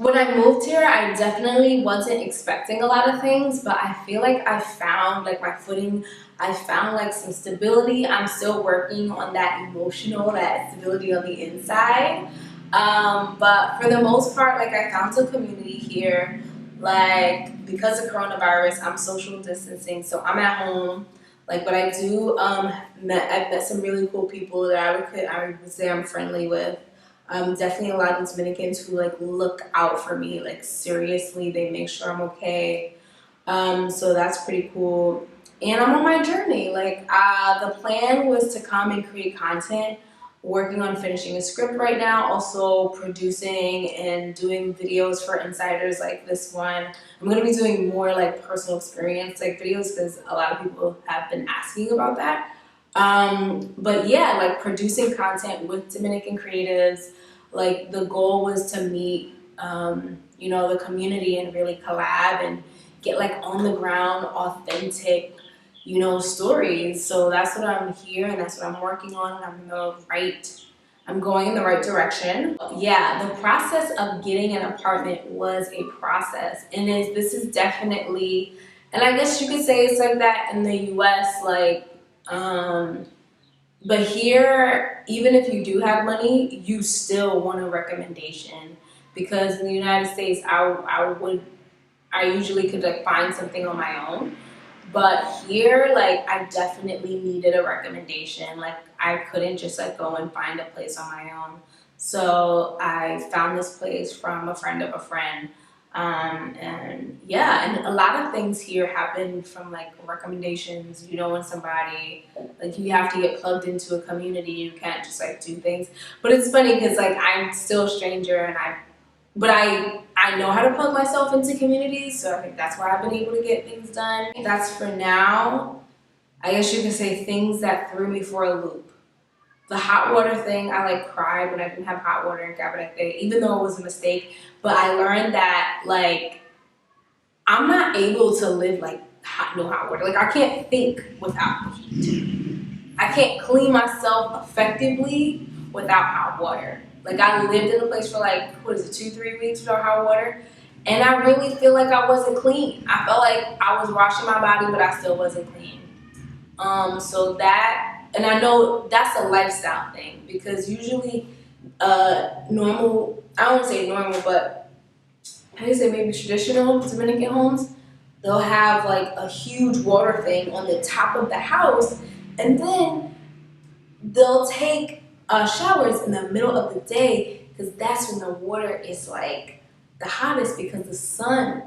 When I moved here, I definitely wasn't expecting a lot of things, but I feel like I found like my footing. I found like some stability. I'm still working on that stability on the inside. But for the most part, like I found a community here. Like because of coronavirus, I'm social distancing, so I'm at home. Like, but I do I've met some really cool people that I would say I'm friendly with. Definitely a lot of Dominicans who like look out for me, like seriously, they make sure I'm okay. So that's pretty cool. And I'm on my journey. Like the plan was to come and create content, working on finishing a script right now, also producing and doing videos for insiders like this one. I'm gonna be doing more like personal experience like videos because a lot of people have been asking about that. But yeah, like producing content with Dominican creatives, like the goal was to meet, the community and really collab and get like on the ground, authentic, stories. So that's what I'm here and that's what I'm working on. And I'm going in the right direction. Yeah, the process of getting an apartment was a process, and this is definitely, and I guess you could say it's like that in the U.S. But here, even if you do have money, you still want a recommendation because in the United States, I usually could like find something on my own. But here, like I definitely needed a recommendation. Like I couldn't just like go and find a place on my own. So I found this place from a friend of a friend. And yeah, and a lot of things here happen from like recommendations. When somebody, like you have to get plugged into a community. You can't just like do things. But it's funny because like I'm still a stranger and I know how to plug myself into communities, so I think that's why I've been able to get things done. That's for now. I guess you could say things that threw me for a loop. The hot water thing, I like cried when I didn't have hot water in Cabernet, even though it was a mistake. But I learned that like I'm not able to live like no hot water. Like I can't think without the heat. I can't clean myself effectively without hot water. Like I lived in a place for like, what is it, 2, 3 weeks without hot water. And I really feel like I wasn't clean. I felt like I was washing my body, but I still wasn't clean. So that, and I know that's a lifestyle thing because usually normal, I don't want to say normal, but how do you say maybe traditional Dominican homes, they'll have like a huge water thing on the top of the house, and then they'll take showers in the middle of the day because that's when the water is like the hottest because the sun.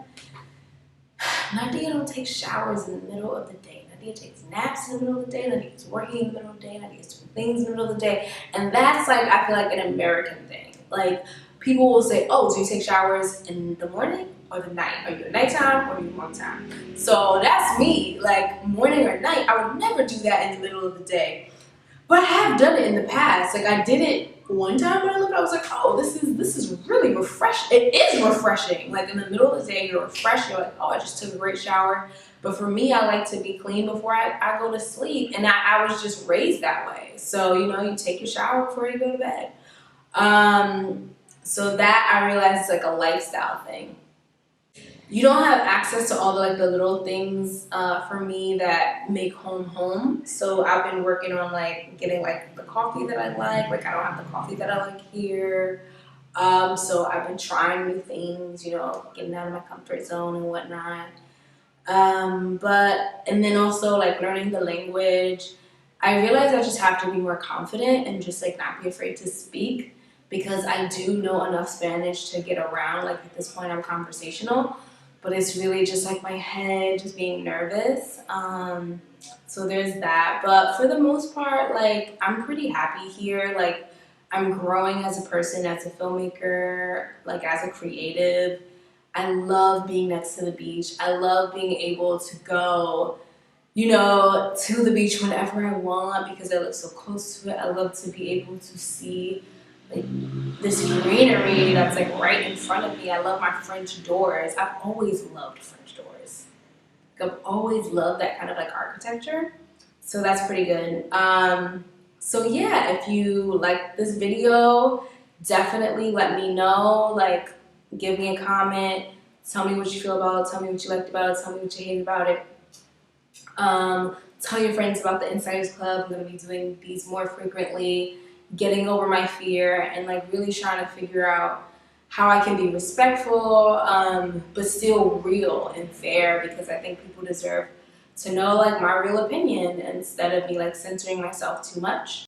Nadia don't take showers in the middle of the day. Nadia takes naps in the middle of the day. Nadia's working in the middle of the day. Nadia's doing things in the middle of the day. And that's like, I feel like an American thing. Like people will say, oh, do you take showers in the morning or the night? Are you a nighttime or are you morning time? So that's me, like morning or night. I would never do that in the middle of the day. But I have done it in the past. Like I did it one time when I looked, I was like, oh, this is really refreshing. It is refreshing. Like in the middle of the day, you're refreshed. You're like, oh, I just took a great shower. But for me, I like to be clean before I go to sleep. And I was just raised that way. So, you take your shower before you go to bed. So that I realized is like a lifestyle thing. You don't have access to all the little things for me that make home. So I've been working on like getting like the coffee that I like. Like I don't have the coffee that I like here. So I've been trying new things, getting out of my comfort zone and whatnot. And then also like learning the language. I realized I just have to be more confident and just like not be afraid to speak because I do know enough Spanish to get around. Like at this point, I'm conversational, but it's really just like my head just being nervous. So there's that. But for the most part, like I'm pretty happy here. Like I'm growing as a person, as a filmmaker, like as a creative. I love being next to the beach. I love being able to go, to the beach whenever I want because I live so close to it. I love to be able to see like this greenery that's like right in front of me. I love my French doors. I've always loved French doors. Like, I've always loved that kind of like architecture. So that's pretty good. So yeah, if you like this video, definitely let me know. Like, Give me a comment. Tell me what you feel about it. Tell me what you liked about it. Tell me what you hated about it. Tell your friends about the Insiders Club. I'm going to be doing these more frequently, getting over my fear, and like really trying to figure out how I can be respectful, but still real and fair, because I think people deserve to know like my real opinion instead of me like censoring myself too much.